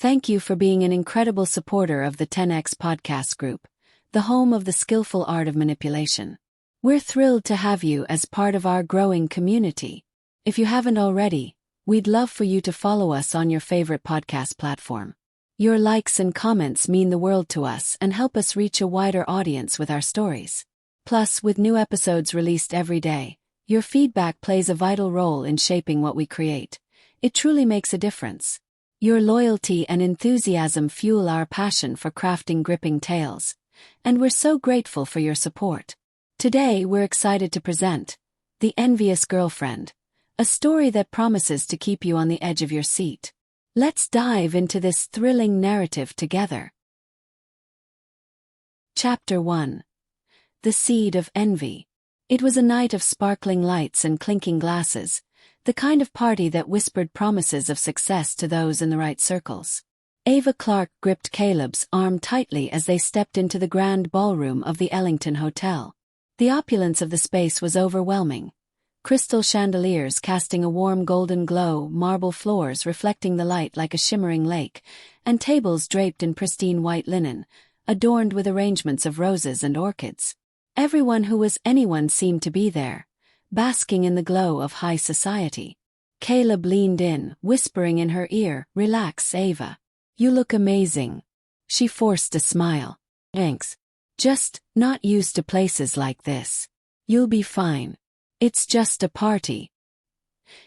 Thank you for being an incredible supporter of the 10X podcast group, the home of the skillful art of manipulation. We're thrilled to have you as part of our growing community. If you haven't already, we'd love for you to follow us on your favorite podcast platform. Your likes and comments mean the world to us and help us reach a wider audience with our stories. Plus, with new episodes released every day, your feedback plays a vital role in shaping what we create. It truly makes a difference. Your loyalty and enthusiasm fuel our passion for crafting gripping tales, and we're so grateful for your support. Today we're excited to present The Envious Girlfriend, a story that promises to keep you on the edge of your seat. Let's dive into this thrilling narrative together. Chapter 1. The Seed of Envy. It was a night of sparkling lights and clinking glasses, the kind of party that whispered promises of success to those in the right circles. Ava Clark gripped Caleb's arm tightly as they stepped into the grand ballroom of the Ellington Hotel. The opulence of the space was overwhelming. Crystal chandeliers casting a warm golden glow, marble floors reflecting the light like a shimmering lake, and tables draped in pristine white linen, adorned with arrangements of roses and orchids. Everyone who was anyone seemed to be there, basking in the glow of high society. Caleb leaned in, whispering in her ear, "Relax, Ava. You look amazing." She forced a smile. "Thanks. Just not used to places like this. You'll be fine. It's just a party."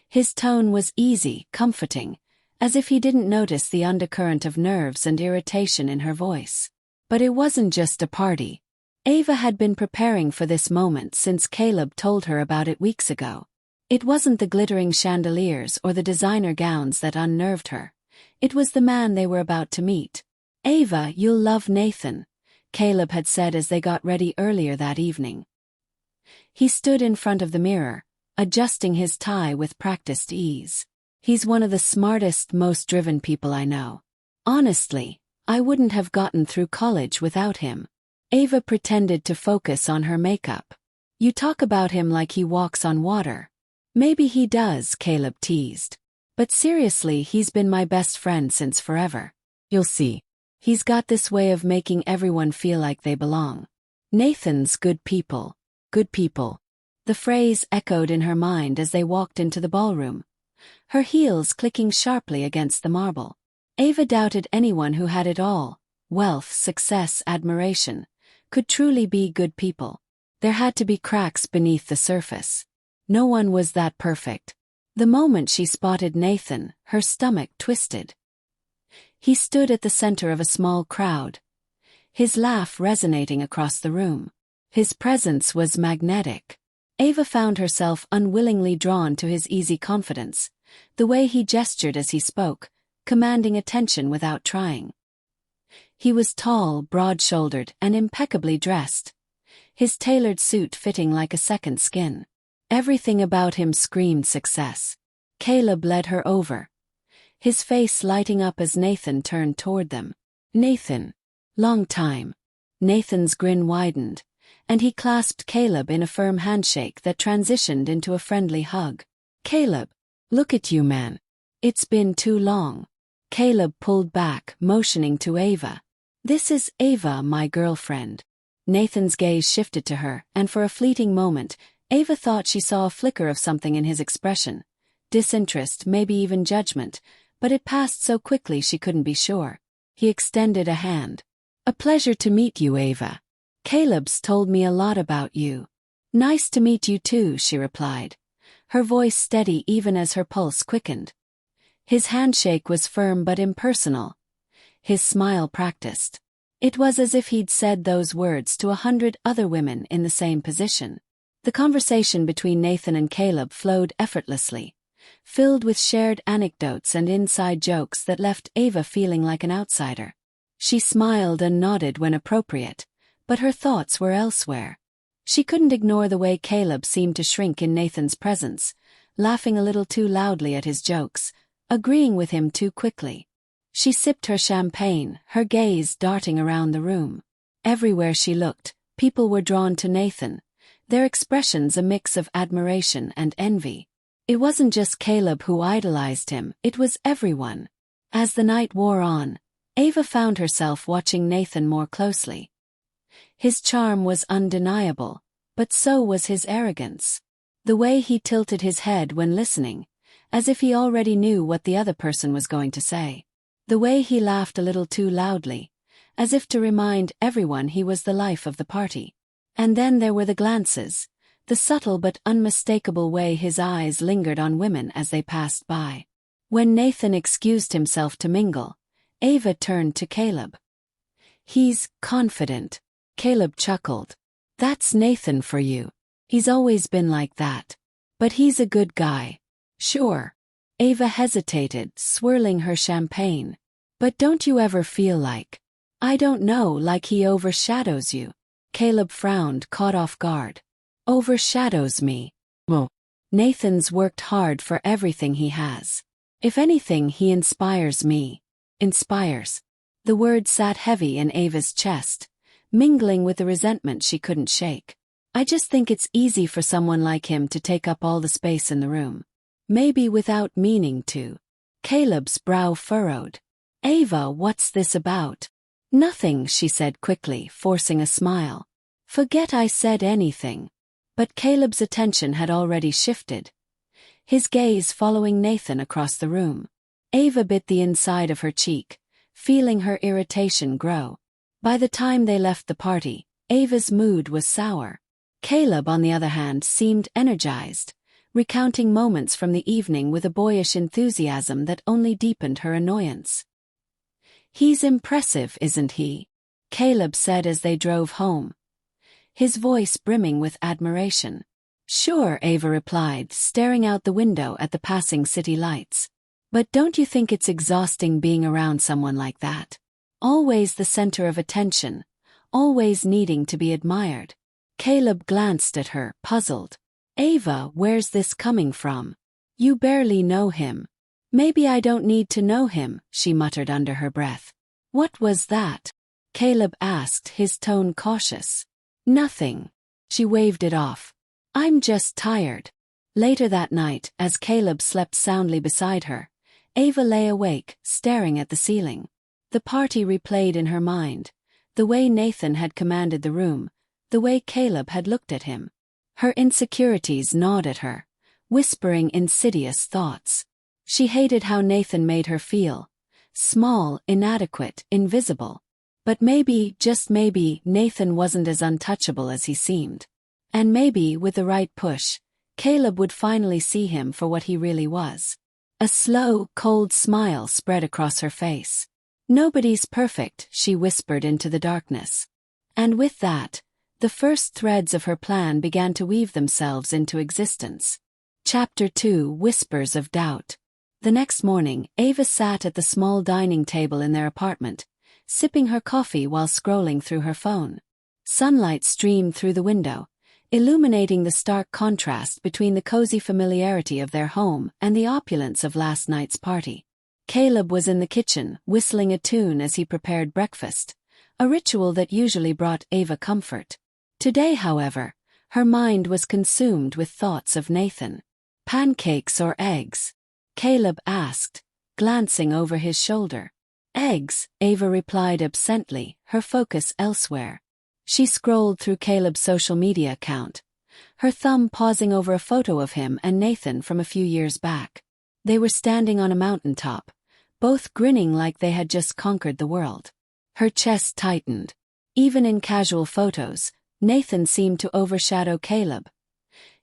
His tone was easy, comforting, as if he didn't notice the undercurrent of nerves and irritation in her voice. But it wasn't just a party. Ava had been preparing for this moment since Caleb told her about it weeks ago. It wasn't the glittering chandeliers or the designer gowns that unnerved her. It was the man they were about to meet. "Ava, you'll love Nathan," Caleb had said as they got ready earlier that evening. He stood in front of the mirror, adjusting his tie with practiced ease. "He's one of the smartest, most driven people I know. Honestly, I wouldn't have gotten through college without him." Ava pretended to focus on her makeup. "You talk about him like he walks on water." "Maybe he does," Caleb teased. "But seriously, he's been my best friend since forever. You'll see. He's got this way of making everyone feel like they belong. Nathan's good people. Good people." The phrase echoed in her mind as they walked into the ballroom, her heels clicking sharply against the marble. Ava doubted anyone who had it all, wealth, success, admiration, could truly be good people. There had to be cracks beneath the surface. No one was that perfect. The moment she spotted Nathan, her stomach twisted. He stood at the center of a small crowd, his laugh resonating across the room. His presence was magnetic. Ava found herself unwillingly drawn to his easy confidence, the way he gestured as he spoke, commanding attention without trying. He was tall, broad-shouldered, and impeccably dressed, his tailored suit fitting like a second skin. Everything about him screamed success. Caleb led her over, his face lighting up as Nathan turned toward them. "Nathan. Long time." Nathan's grin widened, and he clasped Caleb in a firm handshake that transitioned into a friendly hug. "Caleb, look at you, man. It's been too long." Caleb pulled back, motioning to Ava. "This is Ava, my girlfriend." Nathan's gaze shifted to her, and for a fleeting moment, Ava thought she saw a flicker of something in his expression. Disinterest, maybe even judgment, but it passed so quickly she couldn't be sure. He extended a hand. "A pleasure to meet you, Ava. Caleb's told me a lot about you." "Nice to meet you too," she replied, her voice steady even as her pulse quickened. His handshake was firm but impersonal, his smile practiced. It was as if he'd said those words to 100 other women in the same position. The conversation between Nathan and Caleb flowed effortlessly, filled with shared anecdotes and inside jokes that left Ava feeling like an outsider. She smiled and nodded when appropriate, but her thoughts were elsewhere. She couldn't ignore the way Caleb seemed to shrink in Nathan's presence, laughing a little too loudly at his jokes, agreeing with him too quickly. She sipped her champagne, her gaze darting around the room. Everywhere she looked, people were drawn to Nathan, their expressions a mix of admiration and envy. It wasn't just Caleb who idolized him, it was everyone. As the night wore on, Ava found herself watching Nathan more closely. His charm was undeniable, but so was his arrogance. The way he tilted his head when listening, as if he already knew what the other person was going to say. The way he laughed a little too loudly, as if to remind everyone he was the life of the party. And then there were the glances, the subtle but unmistakable way his eyes lingered on women as they passed by. When Nathan excused himself to mingle, Ava turned to Caleb. "He's confident," Caleb chuckled. "That's Nathan for you. He's always been like that. But he's a good guy." "Sure." Ava hesitated, swirling her champagne. "But don't you ever feel like, I don't know, like he overshadows you?" Caleb frowned, caught off guard. "Overshadows me?" "Well, Nathan's worked hard for everything he has. If anything, he inspires me." "Inspires." The word sat heavy in Ava's chest, mingling with the resentment she couldn't shake. "I just think it's easy for someone like him to take up all the space in the room. Maybe without meaning to." Caleb's brow furrowed. "Ava, what's this about?" "Nothing," she said quickly, forcing a smile. "Forget I said anything." But Caleb's attention had already shifted, his gaze following Nathan across the room. Ava bit the inside of her cheek, feeling her irritation grow. By the time they left the party, Ava's mood was sour. Caleb, on the other hand, seemed energized, recounting moments from the evening with a boyish enthusiasm that only deepened her annoyance. "He's impressive, isn't he?" Caleb said as they drove home, his voice brimming with admiration. "Sure," Ava replied, staring out the window at the passing city lights. "But don't you think it's exhausting being around someone like that? Always the center of attention, always needing to be admired." Caleb glanced at her, puzzled. "Ava, where's this coming from? You barely know him." "Maybe I don't need to know him," she muttered under her breath. "What was that?" Caleb asked, his tone cautious. "Nothing." She waved it off. "I'm just tired." Later that night, as Caleb slept soundly beside her, Ava lay awake, staring at the ceiling. The party replayed in her mind, the way Nathan had commanded the room, the way Caleb had looked at him. Her insecurities gnawed at her, whispering insidious thoughts. She hated how Nathan made her feel, small, inadequate, invisible. But maybe, just maybe, Nathan wasn't as untouchable as he seemed. And maybe, with the right push, Caleb would finally see him for what he really was. A slow, cold smile spread across her face. "Nobody's perfect," she whispered into the darkness. And with that, the first threads of her plan began to weave themselves into existence. Chapter 2: Whispers of Doubt. The next morning, Ava sat at the small dining table in their apartment, sipping her coffee while scrolling through her phone. Sunlight streamed through the window, illuminating the stark contrast between the cozy familiarity of their home and the opulence of last night's party. Caleb was in the kitchen, whistling a tune as he prepared breakfast, a ritual that usually brought Ava comfort. Today, however, her mind was consumed with thoughts of Nathan. "Pancakes or eggs?" Caleb asked, glancing over his shoulder. "Eggs," Ava replied absently, her focus elsewhere. She scrolled through Caleb's social media account, her thumb pausing over a photo of him and Nathan from a few years back. They were standing on a mountaintop, both grinning like they had just conquered the world. Her chest tightened. Even in casual photos, Nathan seemed to overshadow Caleb,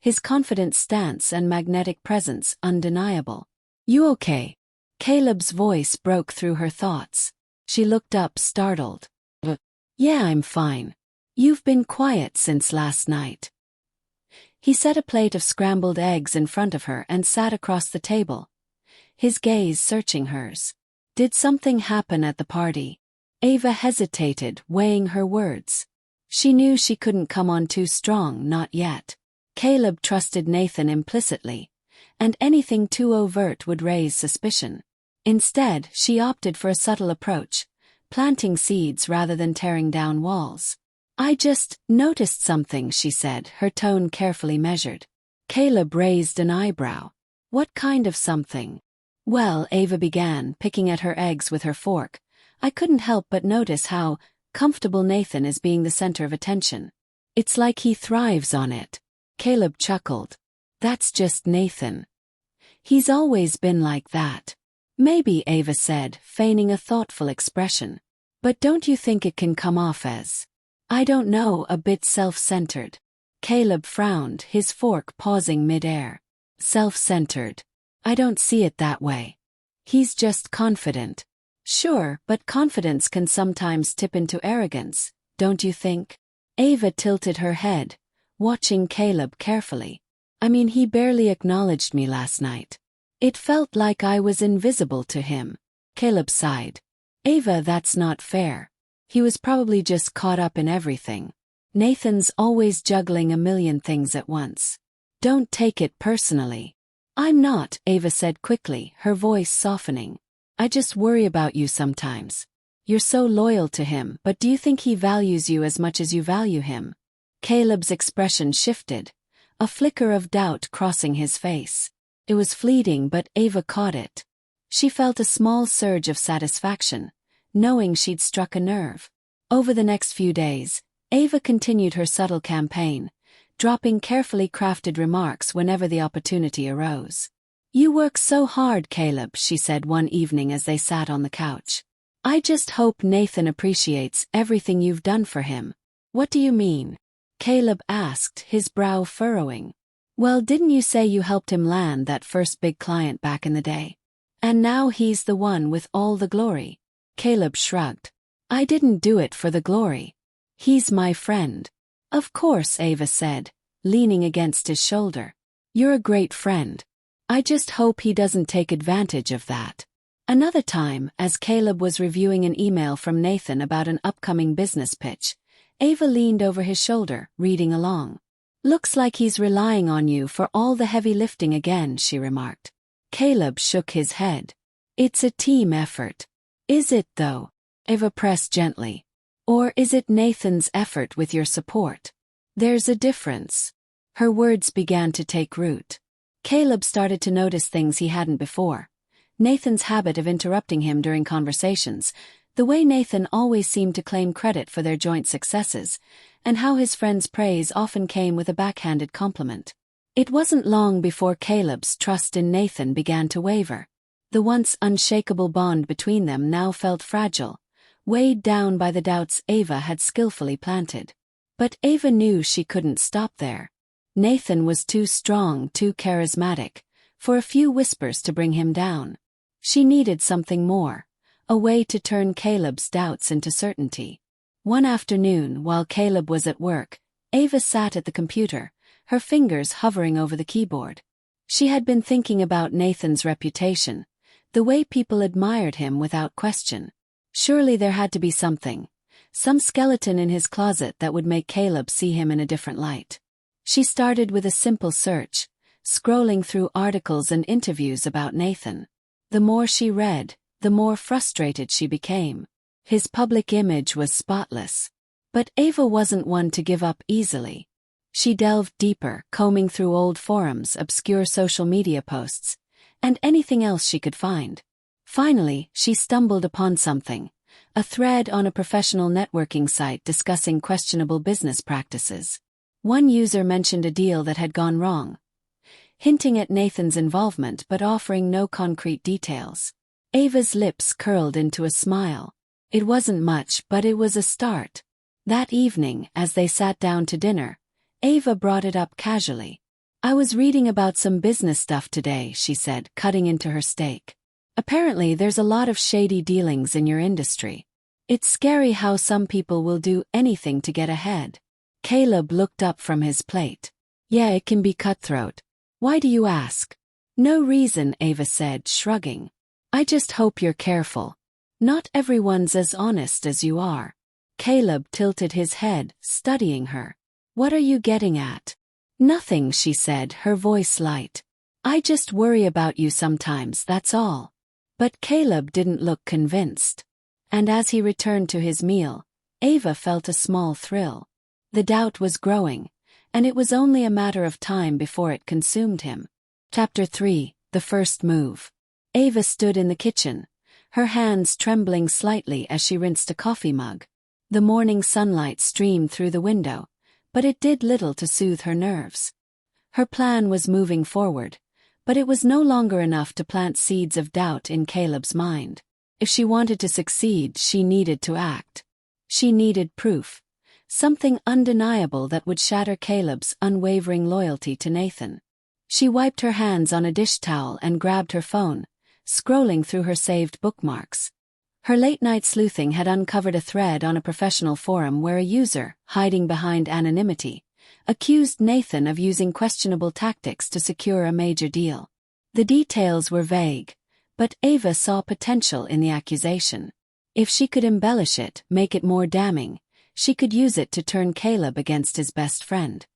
his confident stance and magnetic presence undeniable. "You okay?" Caleb's voice broke through her thoughts. She looked up, startled. "Yeah, I'm fine. You've been quiet since last night." He set a plate of scrambled eggs in front of her and sat across the table, his gaze searching hers. "Did something happen at the party?" Ava hesitated, weighing her words. She knew she couldn't come on too strong, not yet. Caleb trusted Nathan implicitly, and anything too overt would raise suspicion. Instead, she opted for a subtle approach, planting seeds rather than tearing down walls. "I just noticed something," she said, her tone carefully measured. Caleb raised an eyebrow. "What kind of something?" Well, Ava began, picking at her eggs with her fork, I couldn't help but notice how comfortable Nathan is being the center of attention. It's like he thrives on it. Caleb chuckled. That's just Nathan. He's always been like that. Maybe, Ava said, feigning a thoughtful expression. But don't you think it can come off as, I don't know, a bit self-centered? Caleb frowned, his fork pausing mid-air. Self-centered. I don't see it that way. He's just confident. Sure, but confidence can sometimes tip into arrogance, don't you think? Ava tilted her head, watching Caleb carefully. I mean, he barely acknowledged me last night. It felt like I was invisible to him. Caleb sighed. Ava, that's not fair. He was probably just caught up in everything. Nathan's always juggling a million things at once. Don't take it personally. I'm not, Ava said quickly, her voice softening. I just worry about you sometimes. You're so loyal to him, but do you think he values you as much as you value him? Caleb's expression shifted, a flicker of doubt crossing his face. It was fleeting, but Ava caught it. She felt a small surge of satisfaction, knowing she'd struck a nerve. Over the next few days, Ava continued her subtle campaign, dropping carefully crafted remarks whenever the opportunity arose. You work so hard, Caleb, she said one evening as they sat on the couch. I just hope Nathan appreciates everything you've done for him. What do you mean? Caleb asked, his brow furrowing. Well, didn't you say you helped him land that first big client back in the day? And now he's the one with all the glory. Caleb shrugged. I didn't do it for the glory. He's my friend. Of course, Ava said, leaning against his shoulder. You're a great friend. I just hope he doesn't take advantage of that. Another time, as Caleb was reviewing an email from Nathan about an upcoming business pitch, Ava leaned over his shoulder, reading along. Looks like he's relying on you for all the heavy lifting again, she remarked. Caleb shook his head. It's a team effort. Is it, though? Ava pressed gently. Or is it Nathan's effort with your support? There's a difference. Her words began to take root. Caleb started to notice things he hadn't before. Nathan's habit of interrupting him during conversations, the way Nathan always seemed to claim credit for their joint successes, and how his friend's praise often came with a backhanded compliment. It wasn't long before Caleb's trust in Nathan began to waver. The once unshakable bond between them now felt fragile, weighed down by the doubts Ava had skillfully planted. But Ava knew she couldn't stop there. Nathan was too strong, too charismatic, for a few whispers to bring him down. She needed something more, a way to turn Caleb's doubts into certainty. One afternoon, while Caleb was at work, Ava sat at the computer, her fingers hovering over the keyboard. She had been thinking about Nathan's reputation, the way people admired him without question. Surely there had to be something, some skeleton in his closet that would make Caleb see him in a different light. She started with a simple search, scrolling through articles and interviews about Nathan. The more she read, the more frustrated she became. His public image was spotless. But Ava wasn't one to give up easily. She delved deeper, combing through old forums, obscure social media posts, and anything else she could find. Finally, she stumbled upon something, a thread on a professional networking site discussing questionable business practices. One user mentioned a deal that had gone wrong, hinting at Nathan's involvement but offering no concrete details. Ava's lips curled into a smile. It wasn't much, but it was a start. That evening, as they sat down to dinner, Ava brought it up casually. I was reading about some business stuff today, she said, cutting into her steak. Apparently there's a lot of shady dealings in your industry. It's scary how some people will do anything to get ahead. Caleb looked up from his plate. Yeah, it can be cutthroat. Why do you ask? No reason, Ava said, shrugging. I just hope you're careful. Not everyone's as honest as you are. Caleb tilted his head, studying her. What are you getting at? Nothing, she said, her voice light. I just worry about you sometimes, that's all. But Caleb didn't look convinced. And as he returned to his meal, Ava felt a small thrill. The doubt was growing, and it was only a matter of time before it consumed him. Chapter 3, The First Move. Ava stood in the kitchen, her hands trembling slightly as she rinsed a coffee mug. The morning sunlight streamed through the window, but it did little to soothe her nerves. Her plan was moving forward, but it was no longer enough to plant seeds of doubt in Caleb's mind. If she wanted to succeed, she needed to act. She needed proof, something undeniable that would shatter Caleb's unwavering loyalty to Nathan. She wiped her hands on a dish towel and grabbed her phone, scrolling through her saved bookmarks. Her late-night sleuthing had uncovered a thread on a professional forum where a user, hiding behind anonymity, accused Nathan of using questionable tactics to secure a major deal. The details were vague, but Ava saw potential in the accusation. If she could embellish it, make it more damning, she could use it to turn Caleb against his best friend.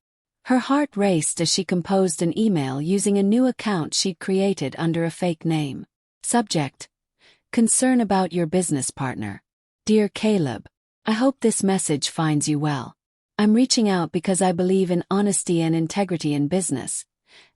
Her heart raced as she composed an email using a new account she'd created under a fake name. Subject: Concern about your business partner. Dear Caleb, I hope this message finds you well. I'm reaching out because I believe in honesty and integrity in business,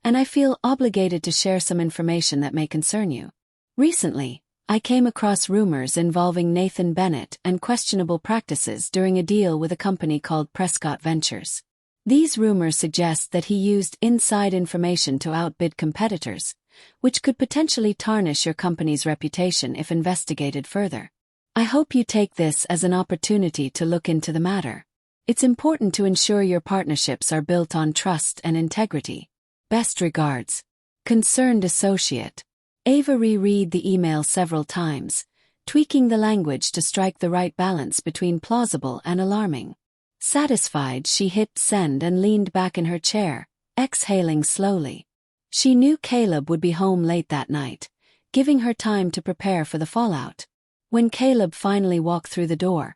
and I feel obligated to share some information that may concern you. Recently, I came across rumors involving Nathan Bennett and questionable practices during a deal with a company called Prescott Ventures. These rumors suggest that he used inside information to outbid competitors, which could potentially tarnish your company's reputation if investigated further. I hope you take this as an opportunity to look into the matter. It's important to ensure your partnerships are built on trust and integrity. Best regards. Concerned Associate. Ava reread the email several times, tweaking the language to strike the right balance between plausible and alarming. Satisfied, she hit send and leaned back in her chair, exhaling slowly. She knew Caleb would be home late that night, giving her time to prepare for the fallout. When Caleb finally walked through the door,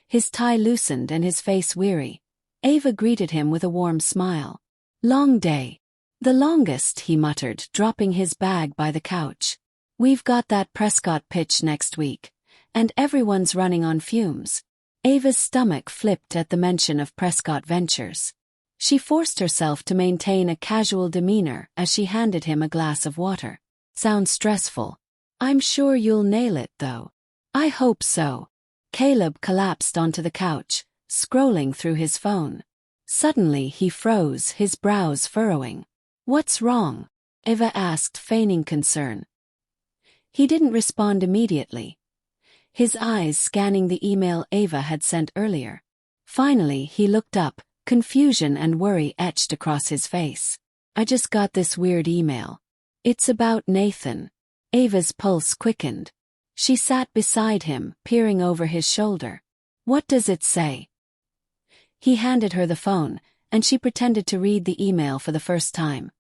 his tie loosened and his face weary, Ava greeted him with a warm smile. Long day. The longest, he muttered, dropping his bag by the couch. We've got that Prescott pitch next week, and everyone's running on fumes. Ava's stomach flipped at the mention of Prescott Ventures. She forced herself to maintain a casual demeanor as she handed him a glass of water. Sounds stressful. I'm sure you'll nail it, though. I hope so. Caleb collapsed onto the couch, scrolling through his phone. Suddenly he froze, his brows furrowing. What's wrong? Ava asked, feigning concern. He didn't respond immediately, his eyes scanning the email Ava had sent earlier. Finally he looked up, confusion and worry etched across his face. I just got this weird email. It's about Nathan. Ava's pulse quickened. She sat beside him, peering over his shoulder. What does it say? He handed her the phone, and she pretended to read the email for the first time,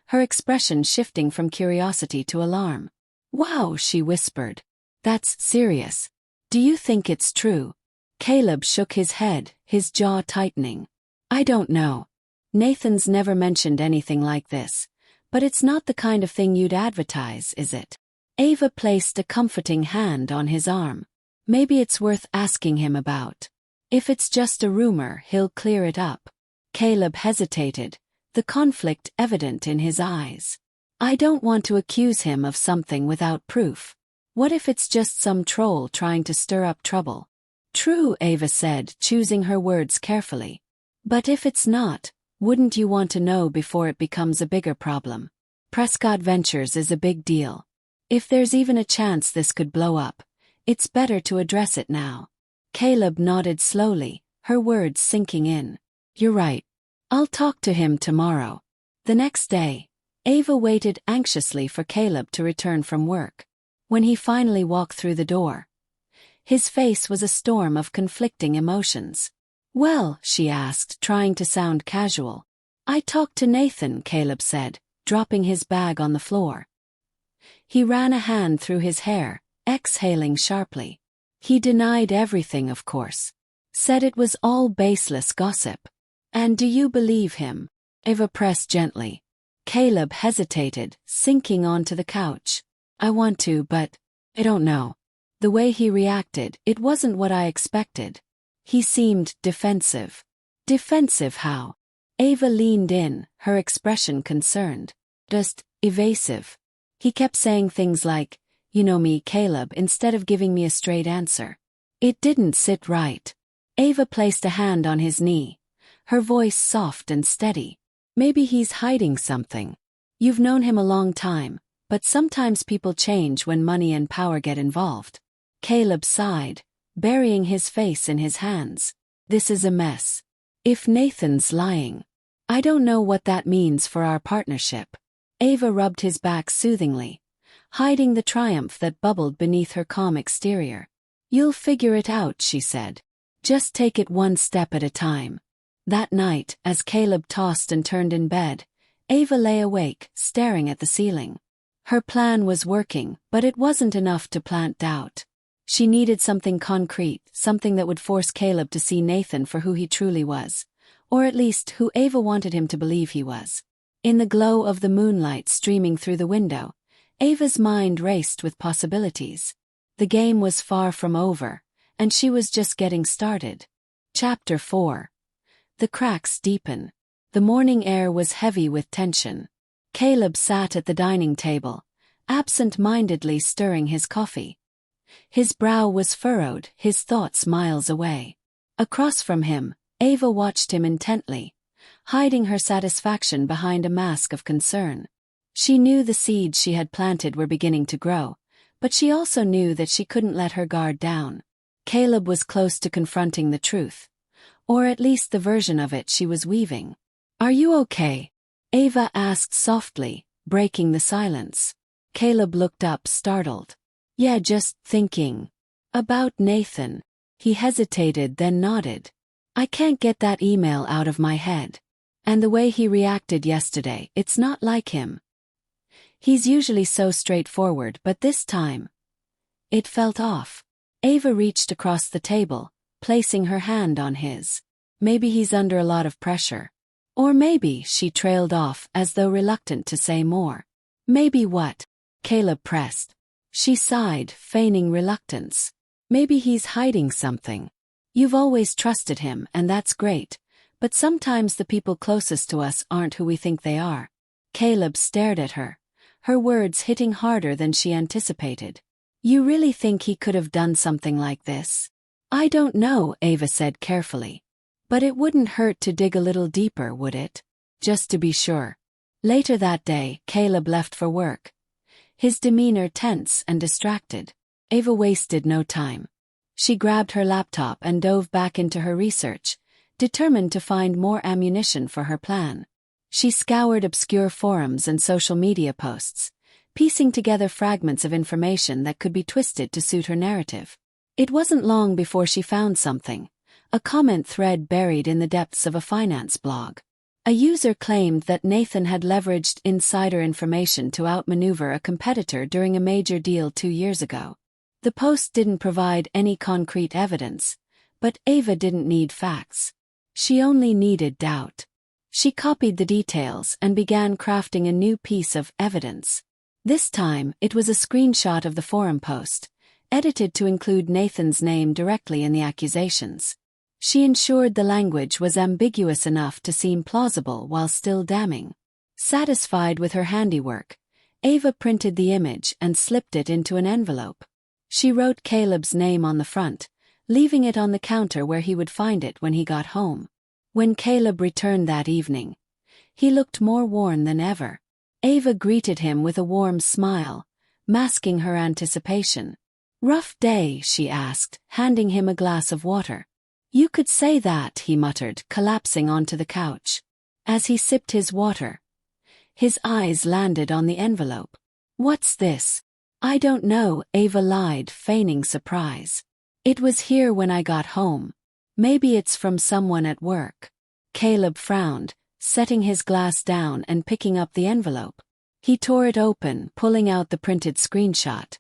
her expression shifting from curiosity to alarm. Wow, she whispered. That's serious. Do you think it's true? Caleb shook his head, his jaw tightening. I don't know. Nathan's never mentioned anything like this, but it's not the kind of thing you'd advertise, is it? Ava placed a comforting hand on his arm. Maybe it's worth asking him about. If it's just a rumor, he'll clear it up. Caleb hesitated, the conflict evident in his eyes. I don't want to accuse him of something without proof. What if it's just some troll trying to stir up trouble? True, Ava said, choosing her words carefully. But if it's not, wouldn't you want to know before it becomes a bigger problem? Prescott Ventures is a big deal. If there's even a chance this could blow up, it's better to address it now. Caleb nodded slowly, her words sinking in. You're right. I'll talk to him tomorrow. The next day, Ava waited anxiously for Caleb to return from work. When he finally walked through the door, his face was a storm of conflicting emotions. Well, she asked, trying to sound casual. I talked to Nathan, Caleb said, dropping his bag on the floor. He ran a hand through his hair, exhaling sharply. He denied everything, of course. Said it was all baseless gossip. And do you believe him? Ava pressed gently. Caleb hesitated, sinking onto the couch. I want to, but I don't know. The way he reacted, it wasn't what I expected. He seemed defensive. Defensive how? Ava leaned in, her expression concerned. Just evasive. He kept saying things like, "You know me, Caleb," instead of giving me a straight answer. It didn't sit right. Ava placed a hand on his knee, her voice soft and steady. "Maybe he's hiding something. You've known him a long time, but sometimes people change when money and power get involved." Caleb sighed, burying his face in his hands. "This is a mess. If Nathan's lying, I don't know what that means for our partnership." Ava rubbed his back soothingly, hiding the triumph that bubbled beneath her calm exterior. "You'll figure it out," she said. "Just take it one step at a time." That night, as Caleb tossed and turned in bed, Ava lay awake, staring at the ceiling. Her plan was working, but it wasn't enough to plant doubt. She needed something concrete, something that would force Caleb to see Nathan for who he truly was, or at least who Ava wanted him to believe he was. In the glow of the moonlight streaming through the window, Ava's mind raced with possibilities. The game was far from over, and she was just getting started. Chapter 4. The cracks deepen. The morning air was heavy with tension. Caleb sat at the dining table, absent-mindedly stirring his coffee. His brow was furrowed, his thoughts miles away. Across from him, Ava watched him intently, hiding her satisfaction behind a mask of concern. She knew the seeds she had planted were beginning to grow, but she also knew that she couldn't let her guard down. Caleb was close to confronting the truth, or at least the version of it she was weaving. "Are you okay?" Ava asked softly, breaking the silence. Caleb looked up, startled. "Yeah, just thinking about Nathan." He hesitated, then nodded. "I can't get that email out of my head. And the way he reacted yesterday, it's not like him. He's usually so straightforward, but this time, it felt off." Ava reached across the table, placing her hand on his. "Maybe he's under a lot of pressure. Or maybe," she trailed off as though reluctant to say more. "Maybe what?" Caleb pressed. She sighed, feigning reluctance. "Maybe he's hiding something. You've always trusted him, and that's great, but sometimes the people closest to us aren't who we think they are." Caleb stared at her, her words hitting harder than she anticipated. "You really think he could have done something like this?" "I don't know," Ava said carefully. "But it wouldn't hurt to dig a little deeper, would it? Just to be sure." Later that day, Caleb left for work, his demeanor tense and distracted. Ava wasted no time. She grabbed her laptop and dove back into her research, determined to find more ammunition for her plan. She scoured obscure forums and social media posts, piecing together fragments of information that could be twisted to suit her narrative. It wasn't long before she found something, a comment thread buried in the depths of a finance blog. A user claimed that Nathan had leveraged insider information to outmaneuver a competitor during a major deal 2 years ago. The post didn't provide any concrete evidence, but Ava didn't need facts. She only needed doubt. She copied the details and began crafting a new piece of evidence. This time, it was a screenshot of the forum post, edited to include Nathan's name directly in the accusations. She ensured the language was ambiguous enough to seem plausible while still damning. Satisfied with her handiwork, Ava printed the image and slipped it into an envelope. She wrote Caleb's name on the front, leaving it on the counter where he would find it when he got home. When Caleb returned that evening, he looked more worn than ever. Ava greeted him with a warm smile, masking her anticipation. "Rough day?" she asked, handing him a glass of water. "You could say that," he muttered, collapsing onto the couch. As he sipped his water, his eyes landed on the envelope. "What's this?" "I don't know," Ava lied, feigning surprise. "It was here when I got home. Maybe it's from someone at work." Caleb frowned, setting his glass down and picking up the envelope. He tore it open, pulling out the printed screenshot.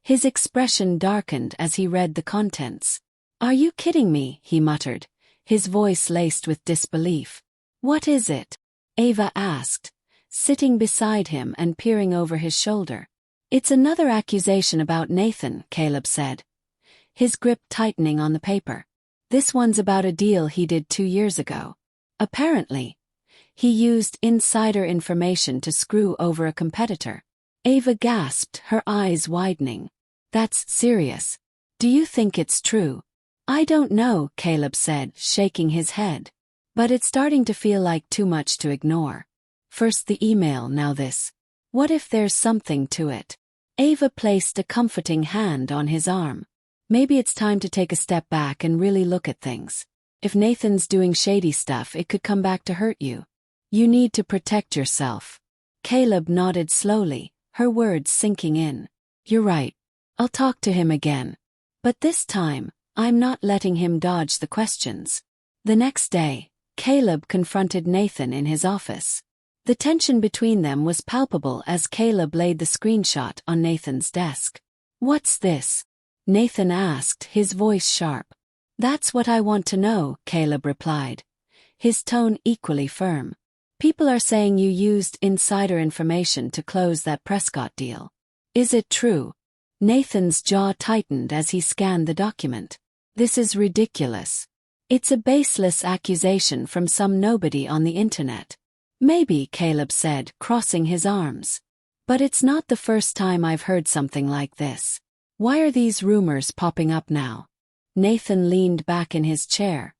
His expression darkened as he read the contents. "Are you kidding me?" he muttered, his voice laced with disbelief. "What is it?" Ava asked, sitting beside him and peering over his shoulder. "It's another accusation about Nathan," Caleb said, his grip tightening on the paper. "This one's about a deal he did 2 years ago. Apparently, he used insider information to screw over a competitor." Ava gasped, her eyes widening. That's serious. Do you think it's true? I don't know, Caleb said, shaking his head. But it's starting to feel like too much to ignore. First the email, now this. What if there's something to it? Ava placed a comforting hand on his arm. Maybe it's time to take a step back and really look at things. If Nathan's doing shady stuff, it could come back to hurt you. You need to protect yourself. Caleb nodded slowly, her words sinking in. You're right. I'll talk to him again. But this time, I'm not letting him dodge the questions. The next day, Caleb confronted Nathan in his office. The tension between them was palpable as Caleb laid the screenshot on Nathan's desk. What's this? Nathan asked, his voice sharp. That's what I want to know, Caleb replied, his tone equally firm. People are saying you used insider information to close that Prescott deal. Is it true? Nathan's jaw tightened as he scanned the document. This is ridiculous. It's a baseless accusation from some nobody on the internet. Maybe, Caleb said, crossing his arms. But it's not the first time I've heard something like this. Why are these rumors popping up now? Nathan leaned back in his chair,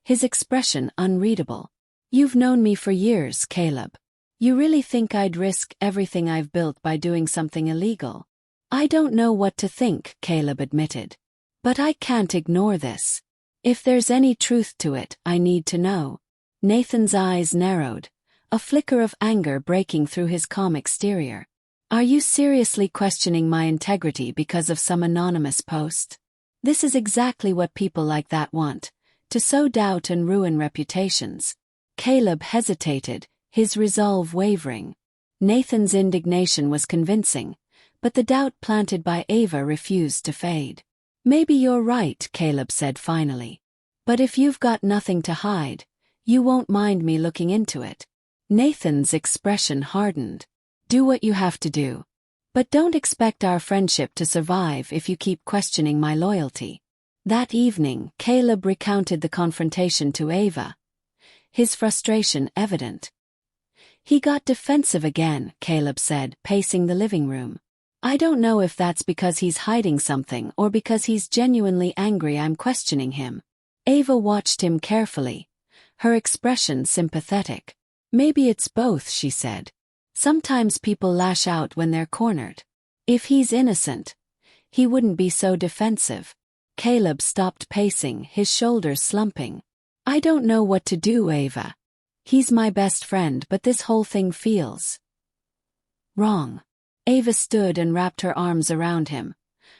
his expression unreadable. You've known me for years, Caleb. You really think I'd risk everything I've built by doing something illegal? I don't know what to think, Caleb admitted. But I can't ignore this. If there's any truth to it, I need to know. Nathan's eyes narrowed, a flicker of anger breaking through his calm exterior. Are you seriously questioning my integrity because of some anonymous post? This is exactly what people like that want, to sow doubt and ruin reputations. Caleb hesitated, his resolve wavering. Nathan's indignation was convincing, but the doubt planted by Ava refused to fade. Maybe you're right, Caleb said finally. But if you've got nothing to hide, you won't mind me looking into it. Nathan's expression hardened. Do what you have to do. But don't expect our friendship to survive if you keep questioning my loyalty. That evening, Caleb recounted the confrontation to Ava, his frustration evident. He got defensive again, Caleb said, pacing the living room. I don't know if that's because he's hiding something or because he's genuinely angry I'm questioning him. Ava watched him carefully, her expression sympathetic. Maybe it's both, she said. Sometimes people lash out when they're cornered. If he's innocent, he wouldn't be so defensive. Caleb stopped pacing, his shoulders slumping. I don't know what to do, Ava. He's my best friend, but this whole thing feels wrong. Ava stood and wrapped her arms around him,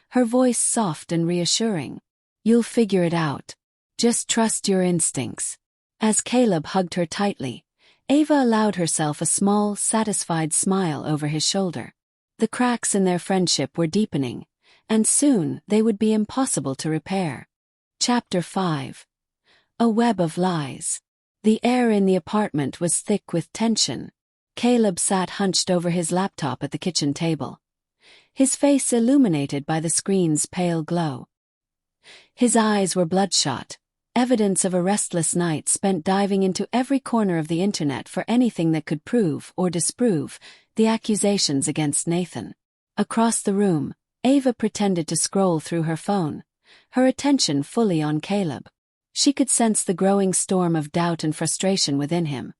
her voice soft and reassuring. You'll figure it out. Just trust your instincts. As Caleb hugged her tightly, Ava allowed herself a small, satisfied smile over his shoulder. The cracks in their friendship were deepening, and soon they would be impossible to repair. Chapter 5. A web of lies. The air in the apartment was thick with tension. Caleb sat hunched over his laptop at the kitchen table, his face illuminated by the screen's pale glow. His eyes were bloodshot, evidence of a restless night spent diving into every corner of the internet for anything that could prove or disprove the accusations against Nathan. Across the room, Ava pretended to scroll through her phone, her attention fully on Caleb. She could sense the growing storm of doubt and frustration within him,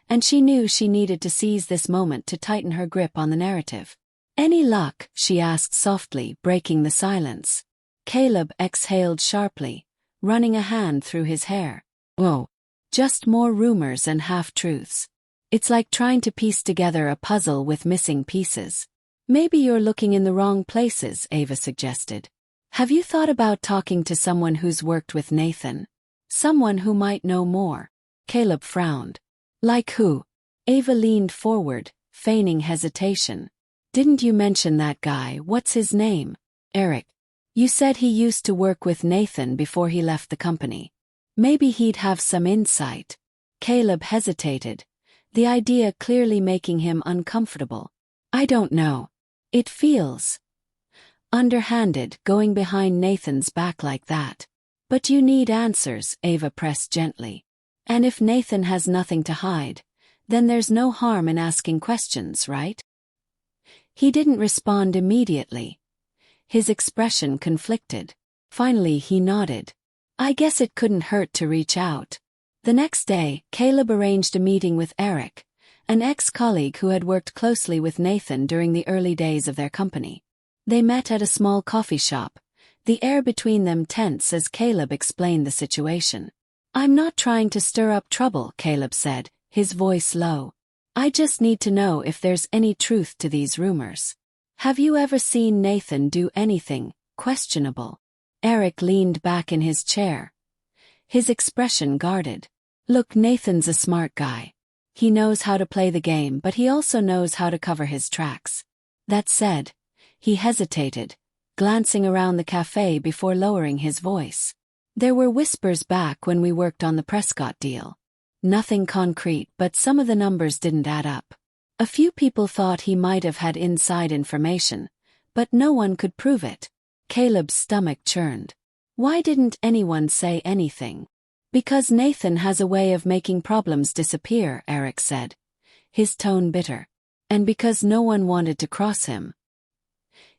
and she knew she needed to seize this moment to tighten her grip on the narrative. Any luck? She asked softly, breaking the silence. Caleb exhaled sharply, running a hand through his hair. Whoa. Just more rumors and half-truths. It's like trying to piece together a puzzle with missing pieces. Maybe you're looking in the wrong places, Ava suggested. Have you thought about talking to someone who's worked with Nathan? Someone who might know more? Caleb frowned. Like who? Ava leaned forward, feigning hesitation. Didn't you mention that guy? What's his name? Eric. You said he used to work with Nathan before he left the company. Maybe he'd have some insight. Caleb hesitated, the idea clearly making him uncomfortable. I don't know. It feels underhanded going behind Nathan's back like that. But you need answers, Ava pressed gently. And if Nathan has nothing to hide, then there's no harm in asking questions, right? He didn't respond immediately. His expression conflicted. Finally he nodded. I guess it couldn't hurt to reach out. The next day, Caleb arranged a meeting with Eric, an ex-colleague who had worked closely with Nathan during the early days of their company. They met at a small coffee shop, the air between them tense as Caleb explained the situation. I'm not trying to stir up trouble, Caleb said, his voice low. I just need to know if there's any truth to these rumors. Have you ever seen Nathan do anything questionable? Eric leaned back in his chair, his expression guarded. Look, Nathan's a smart guy. He knows how to play the game, but he also knows how to cover his tracks. That said, he hesitated, glancing around the cafe before lowering his voice. There were whispers back when we worked on the Prescott deal. Nothing concrete, but some of the numbers didn't add up. A few people thought he might have had inside information, but no one could prove it. Caleb's stomach churned. Why didn't anyone say anything? Because Nathan has a way of making problems disappear, Eric said, his tone bitter. And because no one wanted to cross him.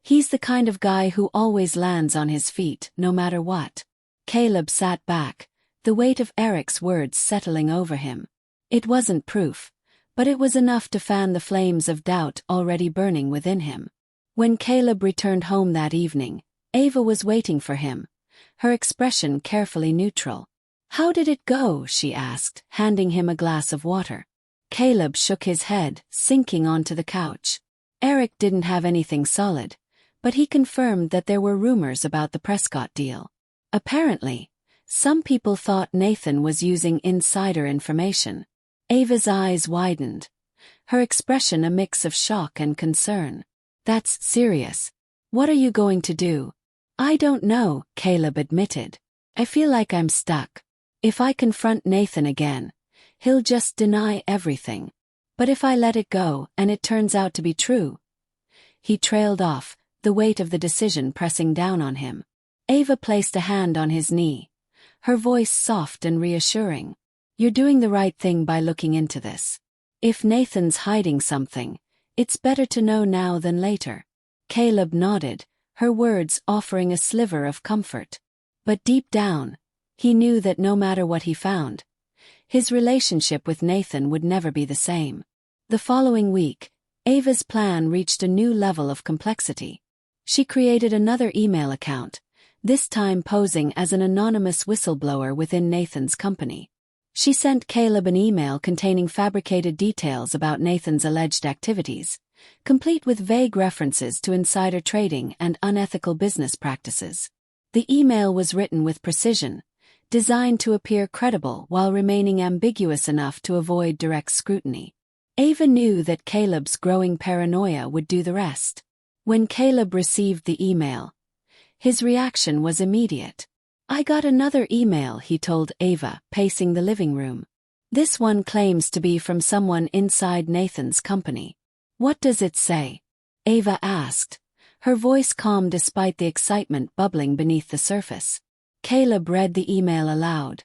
He's the kind of guy who always lands on his feet, no matter what. Caleb sat back, the weight of Eric's words settling over him. It wasn't proof, but it was enough to fan the flames of doubt already burning within him. When Caleb returned home that evening, Ava was waiting for him, her expression carefully neutral. How did it go? She asked, handing him a glass of water. Caleb shook his head, sinking onto the couch. Eric didn't have anything solid, but he confirmed that there were rumors about the Prescott deal. Apparently, some people thought Nathan was using insider information. Ava's eyes widened, her expression a mix of shock and concern. That's serious. What are you going to do? I don't know, Caleb admitted. I feel like I'm stuck. If I confront Nathan again, he'll just deny everything. But if I let it go and it turns out to be true... He trailed off, the weight of the decision pressing down on him. Ava placed a hand on his knee, her voice soft and reassuring. You're doing the right thing by looking into this. If Nathan's hiding something, it's better to know now than later. Caleb nodded, her words offering a sliver of comfort. But deep down, he knew that no matter what he found, his relationship with Nathan would never be the same. The following week, Ava's plan reached a new level of complexity. She created another email account, this time posing as an anonymous whistleblower within Nathan's company. She sent Caleb an email containing fabricated details about Nathan's alleged activities, complete with vague references to insider trading and unethical business practices. The email was written with precision, designed to appear credible while remaining ambiguous enough to avoid direct scrutiny. Ava knew that Caleb's growing paranoia would do the rest. When Caleb received the email, his reaction was immediate. I got another email, he told Ava, pacing the living room. This one claims to be from someone inside Nathan's company. What does it say? Ava asked, her voice calm despite the excitement bubbling beneath the surface. Caleb read the email aloud,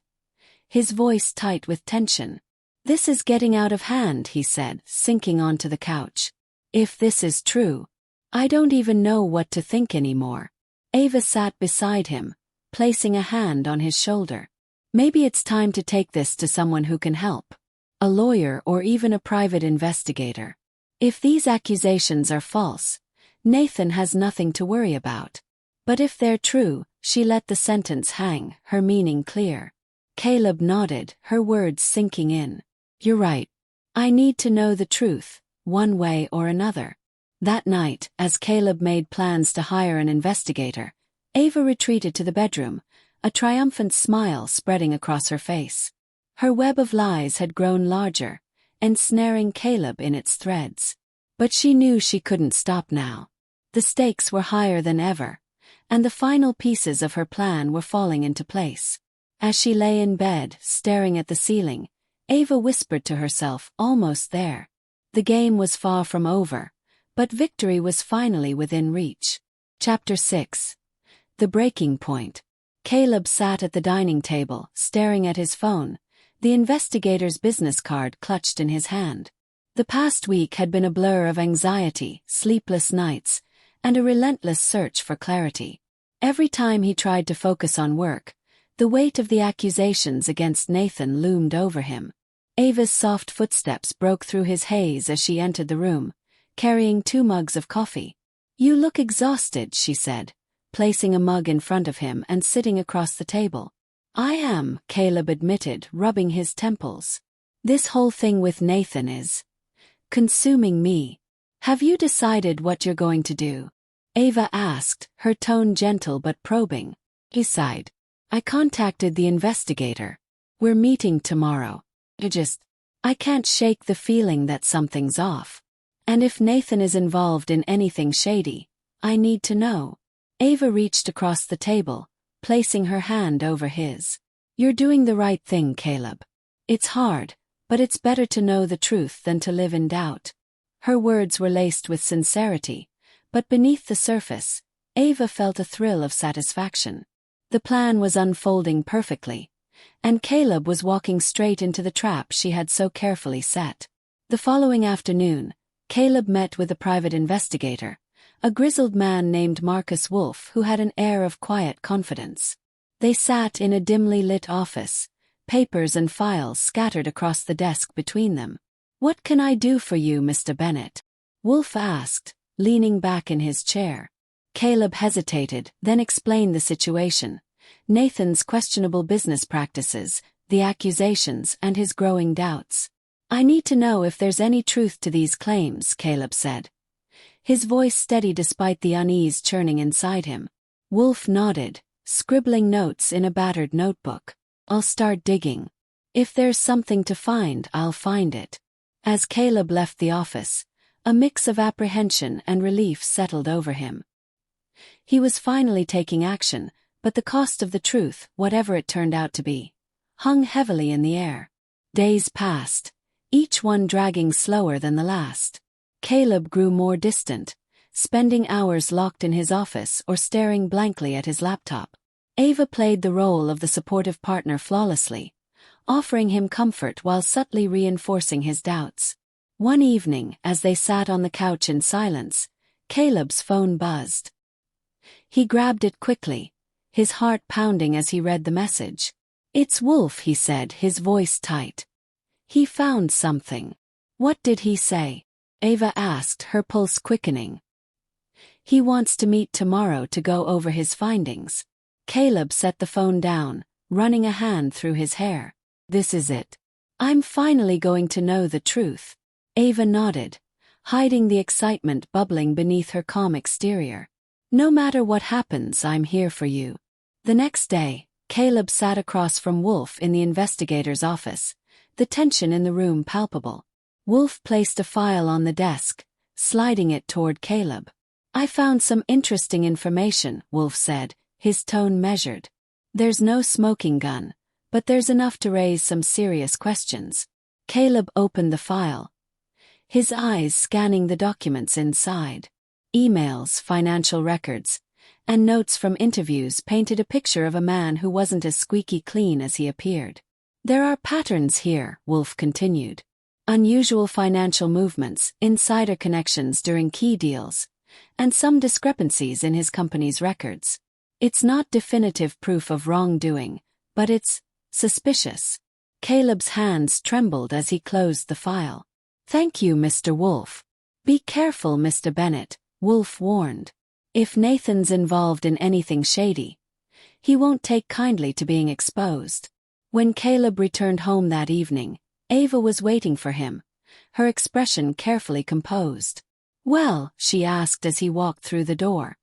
his voice tight with tension. This is getting out of hand, he said, sinking onto the couch. If this is true, I don't even know what to think anymore. Ava sat beside him, placing a hand on his shoulder. Maybe it's time to take this to someone who can help. A lawyer or even a private investigator. If these accusations are false, Nathan has nothing to worry about. But if they're true, she let the sentence hang, her meaning clear. Caleb nodded, her words sinking in. You're right. I need to know the truth, one way or another. That night, as Caleb made plans to hire an investigator, Ava retreated to the bedroom, a triumphant smile spreading across her face. Her web of lies had grown larger, ensnaring Caleb in its threads. But she knew she couldn't stop now. The stakes were higher than ever, and the final pieces of her plan were falling into place. As she lay in bed, staring at the ceiling, Ava whispered to herself, almost there. The game was far from over, but victory was finally within reach. Chapter 6. The Breaking Point. Caleb sat at the dining table, staring at his phone, the investigator's business card clutched in his hand. The past week had been a blur of anxiety, sleepless nights, and a relentless search for clarity. Every time he tried to focus on work, the weight of the accusations against Nathan loomed over him. Ava's soft footsteps broke through his haze as she entered the room, carrying 2 mugs of coffee. "You look exhausted," she said, placing a mug in front of him and sitting across the table. "I am," Caleb admitted, rubbing his temples. "This whole thing with Nathan is consuming me. Have you decided what you're going to do?" Ava asked, her tone gentle but probing. He sighed. "I contacted the investigator. We're meeting tomorrow. I can't shake the feeling that something's off. And if Nathan is involved in anything shady, I need to know." Ava reached across the table, placing her hand over his. "You're doing the right thing, Caleb. It's hard, but it's better to know the truth than to live in doubt." Her words were laced with sincerity, but beneath the surface, Ava felt a thrill of satisfaction. The plan was unfolding perfectly, and Caleb was walking straight into the trap she had so carefully set. The following afternoon, Caleb met with a private investigator, a grizzled man named Marcus Wolfe who had an air of quiet confidence. They sat in a dimly lit office, papers and files scattered across the desk between them. "What can I do for you, Mr. Bennett?" Wolfe asked, leaning back in his chair. Caleb hesitated, then explained the situation: Nathan's questionable business practices, the accusations, and his growing doubts. "I need to know if there's any truth to these claims," Caleb said, his voice steady despite the unease churning inside him. Wolfe nodded, scribbling notes in a battered notebook. "I'll start digging. If there's something to find, I'll find it." As Caleb left the office, a mix of apprehension and relief settled over him. He was finally taking action, but the cost of the truth, whatever it turned out to be, hung heavily in the air. Days passed, each one dragging slower than the last. Caleb grew more distant, spending hours locked in his office or staring blankly at his laptop. Ava played the role of the supportive partner flawlessly, offering him comfort while subtly reinforcing his doubts. One evening, as they sat on the couch in silence, Caleb's phone buzzed. He grabbed it quickly, his heart pounding as he read the message. "It's Wolfe," he said, his voice tight. "He found something." "What did he say?" Ava asked, her pulse quickening. "He wants to meet tomorrow to go over his findings." Caleb set the phone down, running a hand through his hair. "This is it. I'm finally going to know the truth." Ava nodded, hiding the excitement bubbling beneath her calm exterior. "No matter what happens, I'm here for you." The next day, Caleb sat across from Wolfe in the investigator's office, the tension in the room palpable. Wolfe placed a file on the desk, sliding it toward Caleb. "I found some interesting information," Wolfe said, his tone measured. "There's no smoking gun, but there's enough to raise some serious questions." Caleb opened the file, his eyes scanning the documents inside. Emails, financial records, and notes from interviews painted a picture of a man who wasn't as squeaky clean as he appeared. "There are patterns here," Wolfe continued. "Unusual financial movements, insider connections during key deals, and some discrepancies in his company's records. It's not definitive proof of wrongdoing, but it's suspicious." Caleb's hands trembled as he closed the file. "Thank you, Mr. Wolfe." "Be careful, Mr. Bennett," Wolfe warned. "If Nathan's involved in anything shady, he won't take kindly to being exposed." When Caleb returned home that evening, Ava was waiting for him, her expression carefully composed. "Well?" she asked as he walked through the door.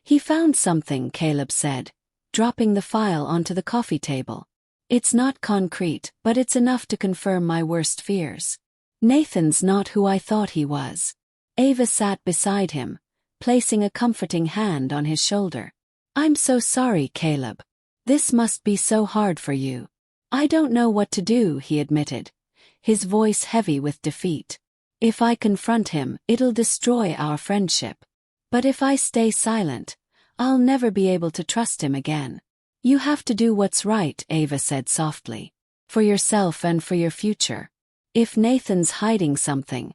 "He found something," Caleb said, dropping the file onto the coffee table. "It's not concrete, but it's enough to confirm my worst fears. Nathan's not who I thought he was." Ava sat beside him, placing a comforting hand on his shoulder. "I'm so sorry, Caleb. This must be so hard for you." "I don't know what to do," he admitted, his voice heavy with defeat. "If I confront him, it'll destroy our friendship. But if I stay silent, I'll never be able to trust him again." "You have to do what's right," Ava said softly. "For yourself and for your future." If Nathan's hiding something,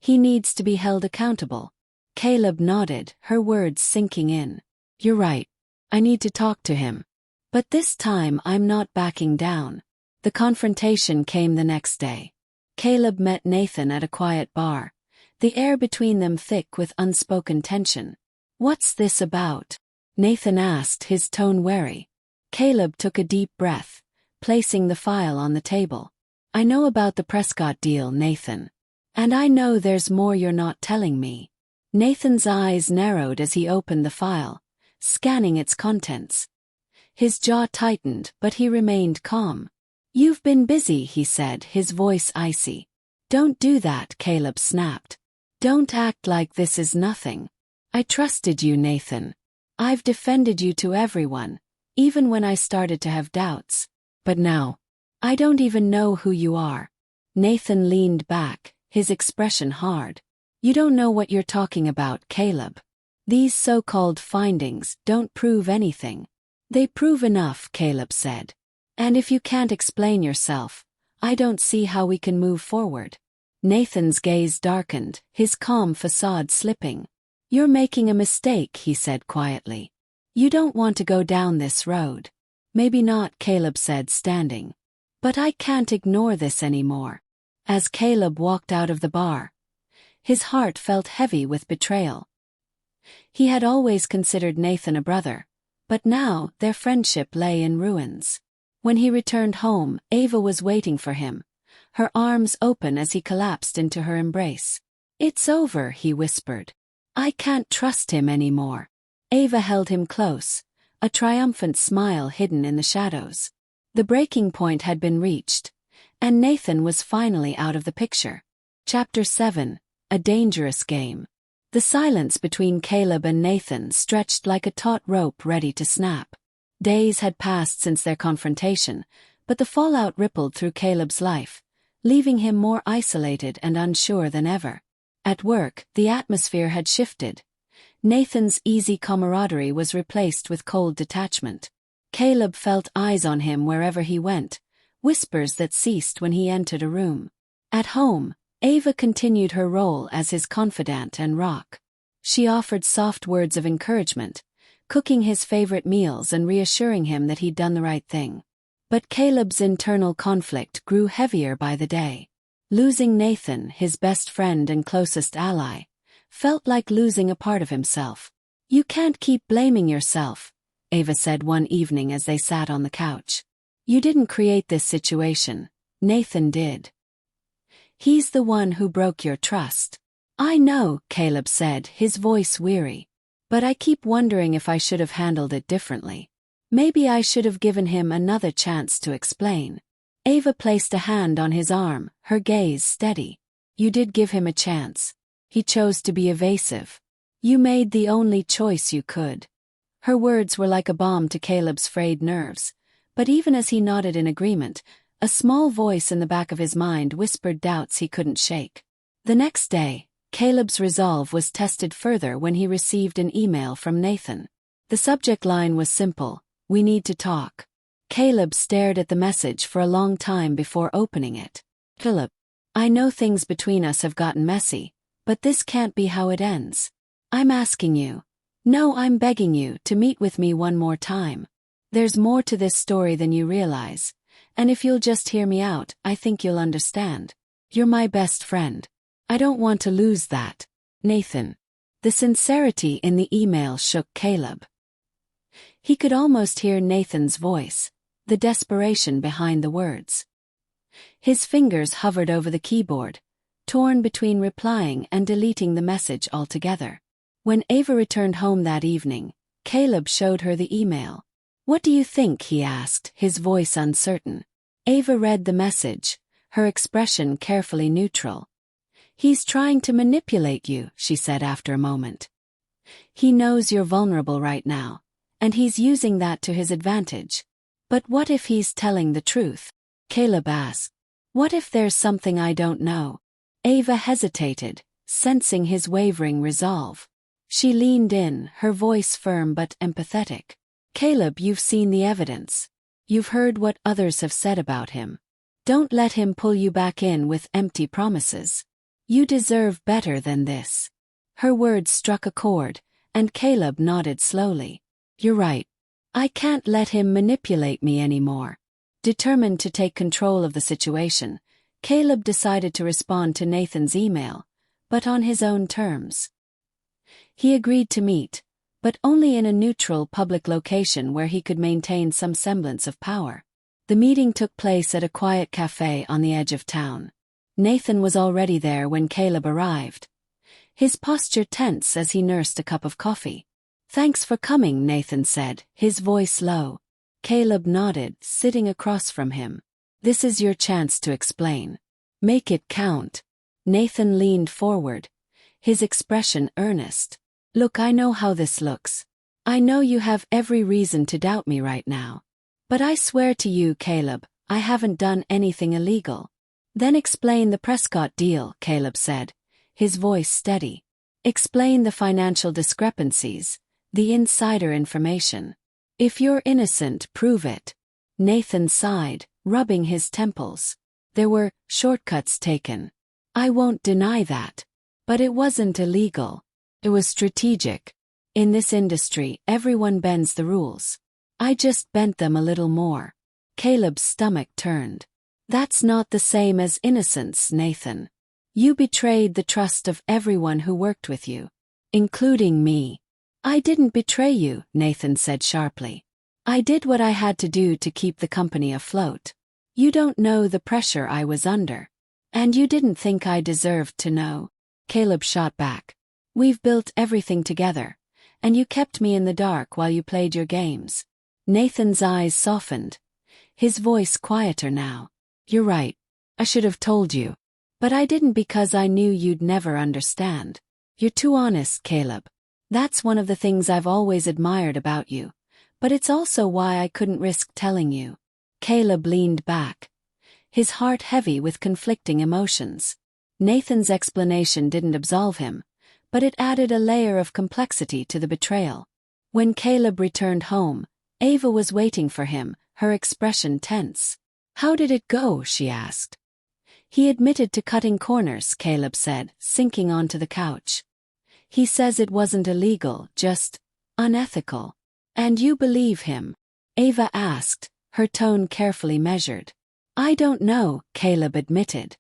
he needs to be held accountable. Caleb nodded, her words sinking in. You're right. I need to talk to him. But this time I'm not backing down. The confrontation came the next day. Caleb met Nathan at a quiet bar, the air between them thick with unspoken tension. What's this about? Nathan asked, his tone wary. Caleb took a deep breath, placing the file on the table. I know about the Prescott deal, Nathan. And I know there's more you're not telling me. Nathan's eyes narrowed as he opened the file, scanning its contents. His jaw tightened, but he remained calm. You've been busy, he said, his voice icy. Don't do that, Caleb snapped. Don't act like this is nothing. I trusted you, Nathan. I've defended you to everyone, even when I started to have doubts. But now, I don't even know who you are. Nathan leaned back, his expression hard. You don't know what you're talking about, Caleb. These so-called findings don't prove anything. They prove enough, Caleb said. And if you can't explain yourself, I don't see how we can move forward. Nathan's gaze darkened, his calm facade slipping. You're making a mistake, he said quietly. You don't want to go down this road. Maybe not, Caleb said, standing. But I can't ignore this anymore. As Caleb walked out of the bar, his heart felt heavy with betrayal. He had always considered Nathan a brother, but now their friendship lay in ruins. When he returned home, Ava was waiting for him, her arms open as he collapsed into her embrace. It's over, he whispered. I can't trust him anymore. Ava held him close, a triumphant smile hidden in the shadows. The breaking point had been reached, and Nathan was finally out of the picture. Chapter 7, A Dangerous Game. The silence between Caleb and Nathan stretched like a taut rope ready to snap. Days had passed since their confrontation, but the fallout rippled through Caleb's life, leaving him more isolated and unsure than ever. At work, the atmosphere had shifted. Nathan's easy camaraderie was replaced with cold detachment. Caleb felt eyes on him wherever he went, whispers that ceased when he entered a room. At home, Ava continued her role as his confidant and rock. She offered soft words of encouragement, cooking his favorite meals and reassuring him that he'd done the right thing. But Caleb's internal conflict grew heavier by the day. Losing Nathan, his best friend and closest ally, felt like losing a part of himself. You can't keep blaming yourself, Ava said one evening as they sat on the couch. You didn't create this situation, Nathan did. He's the one who broke your trust. I know, Caleb said, his voice weary. But I keep wondering if I should have handled it differently. Maybe I should have given him another chance to explain. Ava placed a hand on his arm, her gaze steady. You did give him a chance. He chose to be evasive. You made the only choice you could. Her words were like a balm to Caleb's frayed nerves, but even as he nodded in agreement, a small voice in the back of his mind whispered doubts he couldn't shake. The next day, Caleb's resolve was tested further when he received an email from Nathan. The subject line was simple: we need to talk. Caleb stared at the message for a long time before opening it. Philip, I know things between us have gotten messy, but this can't be how it ends. I'm asking you, no, I'm begging you to meet with me one more time. There's more to this story than you realize, and if you'll just hear me out, I think you'll understand. You're my best friend. I don't want to lose that. Nathan. The sincerity in the email shook Caleb. He could almost hear Nathan's voice, the desperation behind the words. His fingers hovered over the keyboard, torn between replying and deleting the message altogether. When Ava returned home that evening, Caleb showed her the email. What do you think? He asked, his voice uncertain. Ava read the message, her expression carefully neutral. He's trying to manipulate you, she said after a moment. He knows you're vulnerable right now, and he's using that to his advantage. But what if he's telling the truth? Caleb asked. What if there's something I don't know? Ava hesitated, sensing his wavering resolve. She leaned in, her voice firm but empathetic. Caleb, you've seen the evidence. You've heard what others have said about him. Don't let him pull you back in with empty promises. You deserve better than this. Her words struck a chord, and Caleb nodded slowly. You're right. I can't let him manipulate me anymore. Determined to take control of the situation, Caleb decided to respond to Nathan's email, but on his own terms. He agreed to meet, but only in a neutral public location where he could maintain some semblance of power. The meeting took place at a quiet cafe on the edge of town. Nathan was already there when Caleb arrived, his posture tense as he nursed a cup of coffee. Thanks for coming, Nathan said, his voice low. Caleb nodded, sitting across from him. This is your chance to explain. Make it count. Nathan leaned forward, his expression earnest. Look, I know how this looks. I know you have every reason to doubt me right now. But I swear to you, Caleb, I haven't done anything illegal. Then explain the Prescott deal, Caleb said, his voice steady. Explain the financial discrepancies, the insider information. If you're innocent, prove it. Nathan sighed, rubbing his temples. There were shortcuts taken. I won't deny that. But it wasn't illegal. It was strategic. In this industry, everyone bends the rules. I just bent them a little more. Caleb's stomach turned. That's not the same as innocence, Nathan. You betrayed the trust of everyone who worked with you, including me. I didn't betray you, Nathan said sharply. I did what I had to do to keep the company afloat. You don't know the pressure I was under. And you didn't think I deserved to know. Caleb shot back. We've built everything together, and you kept me in the dark while you played your games. Nathan's eyes softened, his voice quieter now. You're right. I should have told you. But I didn't because I knew you'd never understand. You're too honest, Caleb. That's one of the things I've always admired about you. But it's also why I couldn't risk telling you. Caleb leaned back, his heart heavy with conflicting emotions. Nathan's explanation didn't absolve him, but it added a layer of complexity to the betrayal. When Caleb returned home, Ava was waiting for him, her expression tense. How did it go? She asked. He admitted to cutting corners, Caleb said, sinking onto the couch. He says it wasn't illegal, just unethical. And you believe him? Ava asked, her tone carefully measured. I don't know, Caleb admitted.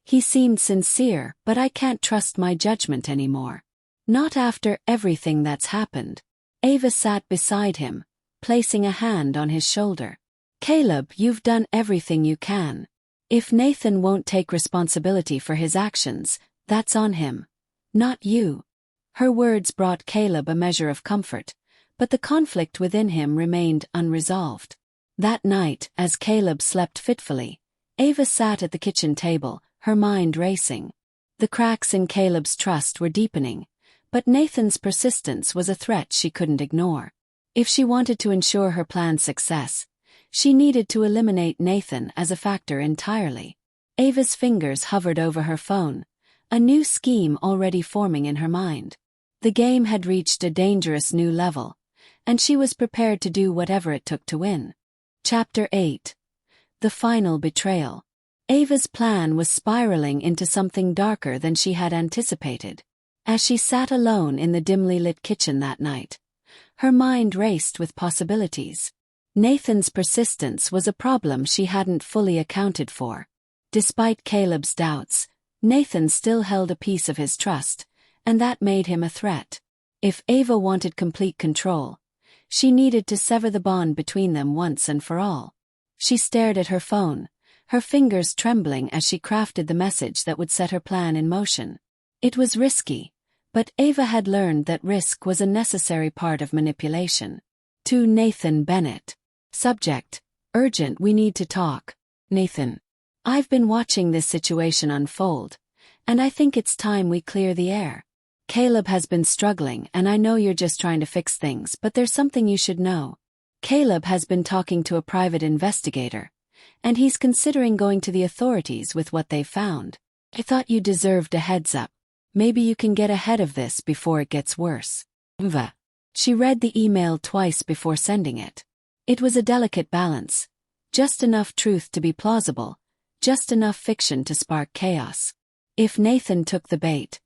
He seemed sincere, but I can't trust my judgment anymore. Not after everything that's happened. Ava sat beside him, placing a hand on his shoulder. Caleb, you've done everything you can. If Nathan won't take responsibility for his actions, that's on him, not you. Her words brought Caleb a measure of comfort, but the conflict within him remained unresolved. That night, as Caleb slept fitfully, Ava sat at the kitchen table, her mind racing. The cracks in Caleb's trust were deepening, but Nathan's persistence was a threat she couldn't ignore. If she wanted to ensure her plan's success, she needed to eliminate Nathan as a factor entirely. Ava's fingers hovered over her phone, a new scheme already forming in her mind. The game had reached a dangerous new level, and she was prepared to do whatever it took to win. Chapter 8. The Final Betrayal. Ava's plan was spiraling into something darker than she had anticipated. As she sat alone in the dimly lit kitchen that night, her mind raced with possibilities. Nathan's persistence was a problem she hadn't fully accounted for. Despite Caleb's doubts, Nathan still held a piece of his trust, and that made him a threat. If Ava wanted complete control, she needed to sever the bond between them once and for all. She stared at her phone, her fingers trembling as she crafted the message that would set her plan in motion. It was risky, but Ava had learned that risk was a necessary part of manipulation. To Nathan Bennett. Subject: urgent, we need to talk. Nathan. I've been watching this situation unfold, and I think it's time we clear the air. Caleb has been struggling, and I know you're just trying to fix things, but there's something you should know. Caleb has been talking to a private investigator, and he's considering going to the authorities with what they've found. I thought you deserved a heads up. Maybe you can get ahead of this before it gets worse. Ava. She read the email twice before sending it. It was a delicate balance, just enough truth to be plausible, just enough fiction to spark chaos. If Nathan took the bait,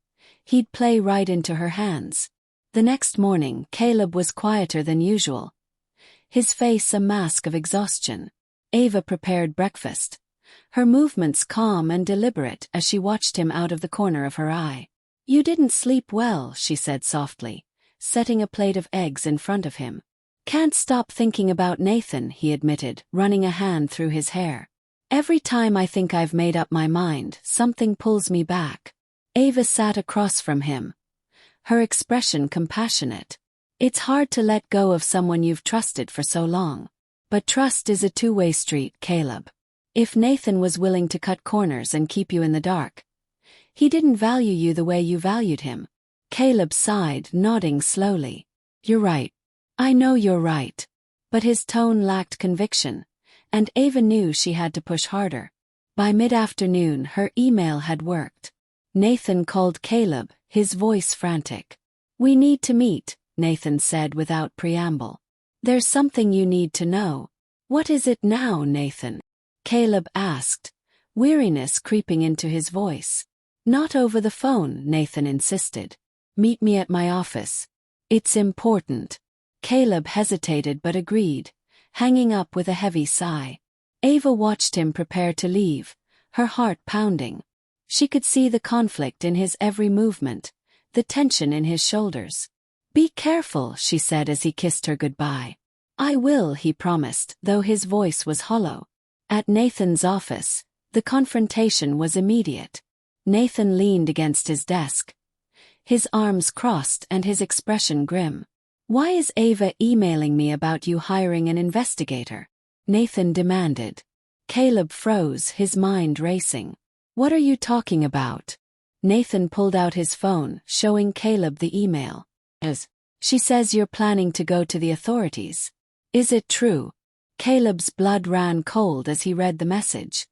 he'd play right into her hands. The next morning, Caleb was quieter than usual, his face a mask of exhaustion. Ava prepared breakfast, her movements calm and deliberate as she watched him out of the corner of her eye. "You didn't sleep well," she said softly, setting a plate of eggs in front of him. "Can't stop thinking about Nathan," he admitted, running a hand through his hair. "Every time I think I've made up my mind, something pulls me back." Ava sat across from him, her expression compassionate. "It's hard to let go of someone you've trusted for so long. But trust is a two-way street, Caleb. If Nathan was willing to cut corners and keep you in the dark, he didn't value you the way you valued him." Caleb sighed, nodding slowly. "You're right. I know you're right." But his tone lacked conviction, and Ava knew she had to push harder. By mid-afternoon, her email had worked. Nathan called Caleb, his voice frantic. "We need to meet," Nathan said without preamble. "There's something you need to know." "What is it now, Nathan?" Caleb asked, weariness creeping into his voice. "Not over the phone," Nathan insisted. "Meet me at my office. It's important." Caleb hesitated but agreed, hanging up with a heavy sigh. Ava watched him prepare to leave, her heart pounding. She could see the conflict in his every movement, the tension in his shoulders. "Be careful," she said as he kissed her goodbye. "I will," he promised, though his voice was hollow. At Nathan's office, the confrontation was immediate. Nathan leaned against his desk, his arms crossed and his expression grim. "Why is Ava emailing me about you hiring an investigator?" Nathan demanded. Caleb froze, his mind racing. "What are you talking about?" Nathan pulled out his phone, showing Caleb the email. "She says you're planning to go to the authorities. Is it true?" Caleb's blood ran cold as he read the message.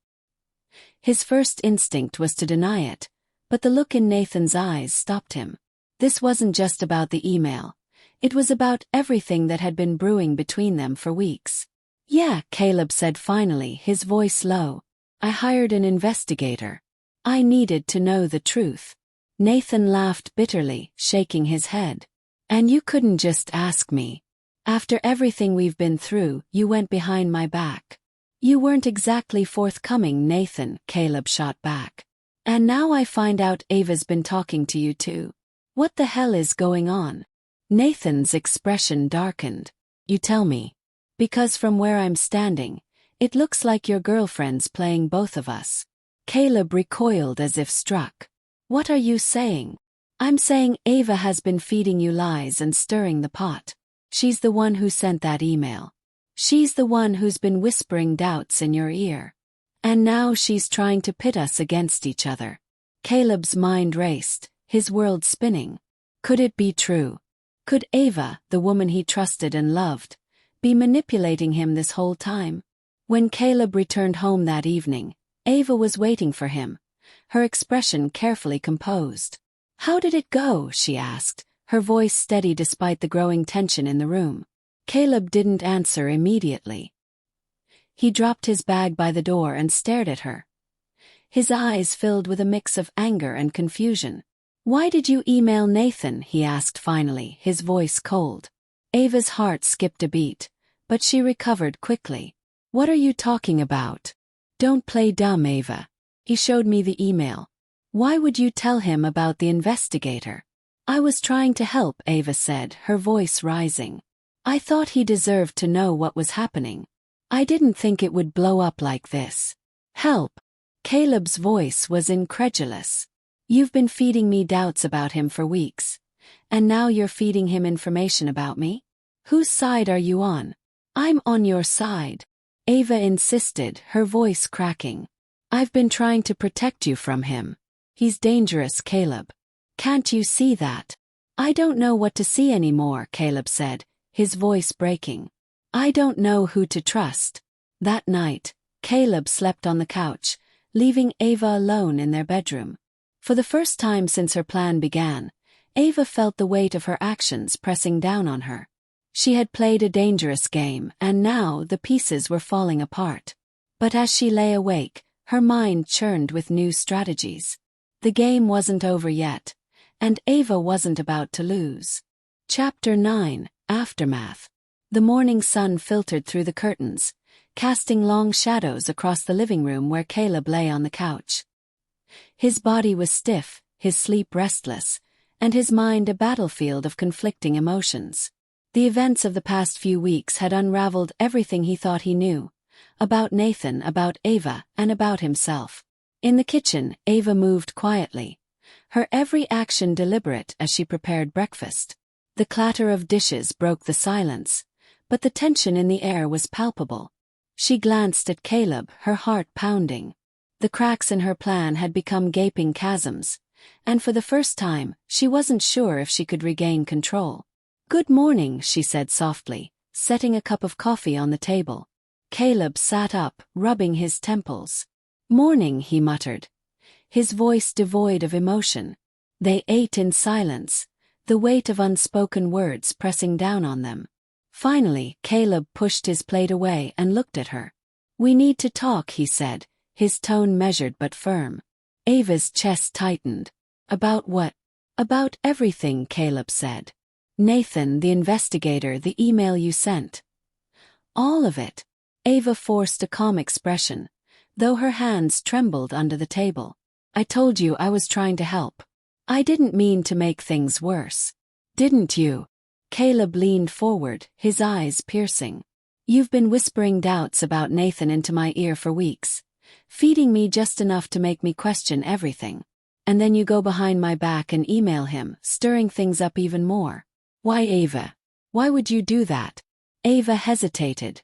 His first instinct was to deny it, but the look in Nathan's eyes stopped him. This wasn't just about the email. It was about everything that had been brewing between them for weeks. "Yeah," Caleb said finally, his voice low. "I hired an investigator. I needed to know the truth." Nathan laughed bitterly, shaking his head. "And you couldn't just ask me? After everything we've been through, you went behind my back." "You weren't exactly forthcoming, Nathan," Caleb shot back. "And now I find out Ava's been talking to you too. What the hell is going on?" Nathan's expression darkened. "You tell me. Because from where I'm standing, it looks like your girlfriend's playing both of us." Caleb recoiled as if struck. "What are you saying?" "I'm saying Ava has been feeding you lies and stirring the pot. She's the one who sent that email. She's the one who's been whispering doubts in your ear. And now she's trying to pit us against each other." Caleb's mind raced, his world spinning. Could it be true? Could Ava, the woman he trusted and loved, be manipulating him this whole time? When Caleb returned home that evening, Ava was waiting for him, her expression carefully composed. "How did it go?" she asked, her voice steady despite the growing tension in the room. Caleb didn't answer immediately. He dropped his bag by the door and stared at her, his eyes filled with a mix of anger and confusion. "Why did you email Nathan?" he asked finally, his voice cold. Ava's heart skipped a beat, but she recovered quickly. "What are you talking about?" "Don't play dumb, Ava. He showed me the email." "Why would you tell him about the investigator?" "I was trying to help," Ava said, her voice rising. "I thought he deserved to know what was happening. I didn't think it would blow up like this." "Help?" Caleb's voice was incredulous. "You've been feeding me doubts about him for weeks. And now you're feeding him information about me? Whose side are you on?" "I'm on your side," Ava insisted, her voice cracking. "I've been trying to protect you from him. He's dangerous, Caleb. Can't you see that?" "I don't know what to see anymore," Caleb said, his voice breaking. "I don't know who to trust." That night, Caleb slept on the couch, leaving Ava alone in their bedroom. For the first time since her plan began, Ava felt the weight of her actions pressing down on her. She had played a dangerous game, and now the pieces were falling apart. But as she lay awake, Her mind churned with new strategies. The game wasn't over yet, and Ava wasn't about to lose. Chapter 9, Aftermath. The morning sun filtered through the curtains, casting long shadows across the living room where Caleb lay on the couch. His body was stiff, his sleep restless, and his mind a battlefield of conflicting emotions. The events of the past few weeks had unraveled everything he thought he knew, about Nathan, about Ava, and about himself. In the kitchen, Ava moved quietly, her every action deliberate as she prepared breakfast. The clatter of dishes broke the silence, but the tension in the air was palpable. She glanced at Caleb, her heart pounding. The cracks in her plan had become gaping chasms, and for the first time, she wasn't sure if she could regain control. "Good morning," she said softly, setting a cup of coffee on the table. Caleb sat up, rubbing his temples. "Morning," he muttered, his voice devoid of emotion. They ate in silence, the weight of unspoken words pressing down on them. Finally, Caleb pushed his plate away and looked at her. "We need to talk," he said, his tone measured but firm. Ava's chest tightened. "About what?" "About everything," Caleb said. "Nathan, the investigator, the email you sent. All of it." Ava forced a calm expression, though her hands trembled under the table. "I told you I was trying to help. I didn't mean to make things worse." "Didn't you?" Caleb leaned forward, his eyes piercing. "You've been whispering doubts about Nathan into my ear for weeks, feeding me just enough to make me question everything. And then you go behind my back and email him, stirring things up even more. Why, Ava? Why would you do that?" Ava hesitated,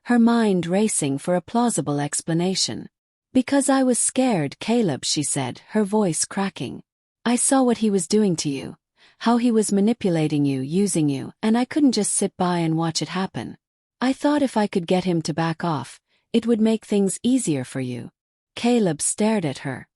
her mind racing for a plausible explanation. "Because I was scared, Caleb," she said, her voice cracking. "I saw what he was doing to you, how he was manipulating you, using you, and I couldn't just sit by and watch it happen. I thought if I could get him to back off, it would make things easier for you." Caleb stared at her,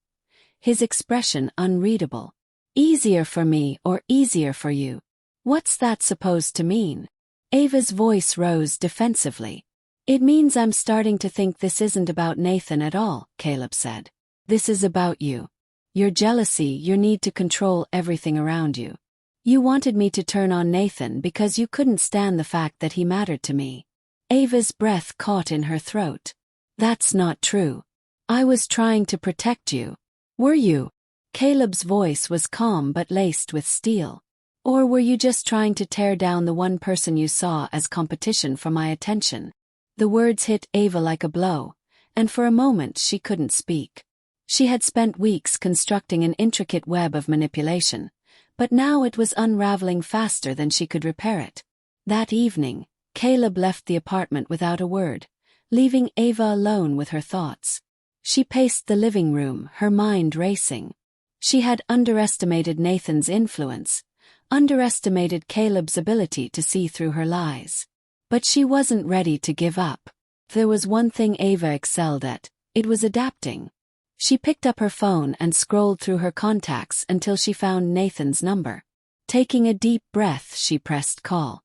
his expression unreadable. "Easier for me or easier for you? What's that supposed to mean?" Ava's voice rose defensively. "It means I'm starting to think this isn't about Nathan at all," Caleb said. "This is about you. Your jealousy, your need to control everything around you. You wanted me to turn on Nathan because you couldn't stand the fact that he mattered to me." Ava's breath caught in her throat. "That's not true. I was trying to protect you." "Were you?" Caleb's voice was calm but laced with steel. "Or were you just trying to tear down the one person you saw as competition for my attention?" The words hit Ava like a blow, and for a moment she couldn't speak. She had spent weeks constructing an intricate web of manipulation, but now it was unraveling faster than she could repair it. That evening, Caleb left the apartment without a word, leaving Ava alone with her thoughts. She paced the living room, her mind racing. She had underestimated Nathan's influence, underestimated Caleb's ability to see through her lies. But she wasn't ready to give up. There was one thing Ava excelled at, it was adapting. She picked up her phone and scrolled through her contacts until she found Nathan's number. Taking a deep breath, she pressed call.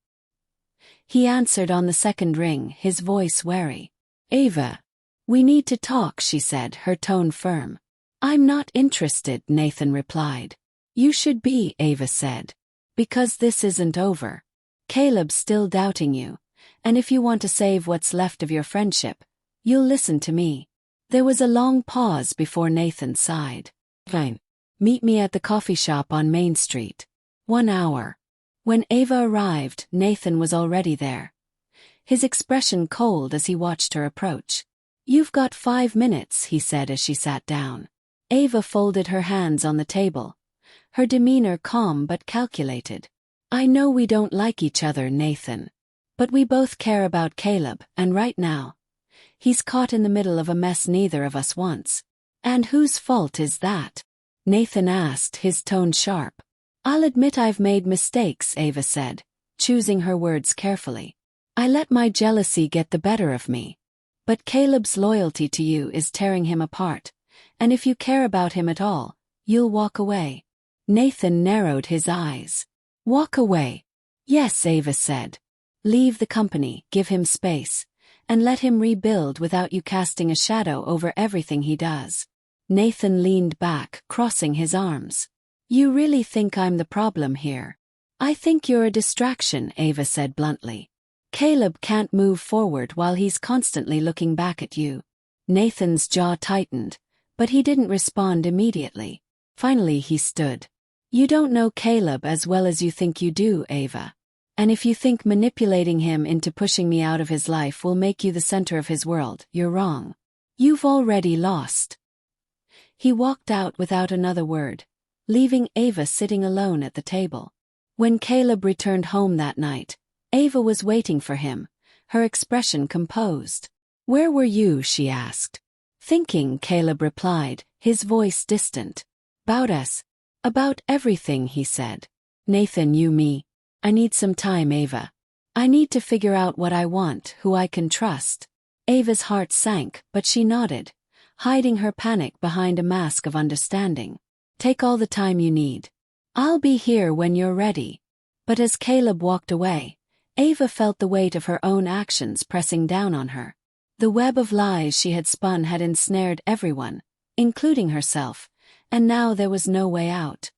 He answered on the second ring, his voice wary. "Ava, we need to talk," she said, her tone firm. "I'm not interested," Nathan replied. "You should be," Ava said. "Because this isn't over. Caleb's still doubting you, and if you want to save what's left of your friendship, you'll listen to me." There was a long pause before Nathan sighed. "Fine. Meet me at the coffee shop on Main Street. 1 hour. When Ava arrived, Nathan was already there, his expression cold as he watched her approach. "You've got 5 minutes," he said as she sat down. Ava folded her hands on the table, her demeanor calm but calculated. "I know we don't like each other, Nathan. But we both care about Caleb, and right now, he's caught in the middle of a mess neither of us wants." "And whose fault is that?" Nathan asked, his tone sharp. "I'll admit I've made mistakes," Ava said, choosing her words carefully. "I let my jealousy get the better of me. But Caleb's loyalty to you is tearing him apart, and if you care about him at all, you'll walk away." Nathan narrowed his eyes. "Walk away?" "Yes," Ava said. "Leave the company, give him space, and let him rebuild without you casting a shadow over everything he does. Nathan leaned back, crossing his arms. You really think I'm the problem here? I think you're a distraction, Ava said bluntly. Caleb can't move forward while he's constantly looking back at you. Nathan's jaw tightened, but he didn't respond immediately. Finally he stood. You don't know Caleb as well as you think you do, Ava. And if you think manipulating him into pushing me out of his life will make you the center of his world, you're wrong. You've already lost. He walked out without another word, leaving Ava sitting alone at the table. When Caleb returned home that night, Ava was waiting for him, her expression composed. Where were you? She asked. Thinking, Caleb replied, his voice distant. About us. About everything, he said. Nathan, me. I need some time, Ava. I need to figure out what I want, who I can trust. Ava's heart sank, but she nodded, hiding her panic behind a mask of understanding. Take all the time you need. I'll be here when you're ready. But as Caleb walked away, Ava felt the weight of her own actions pressing down on her. The web of lies she had spun had ensnared everyone, including herself, and now there was no way out.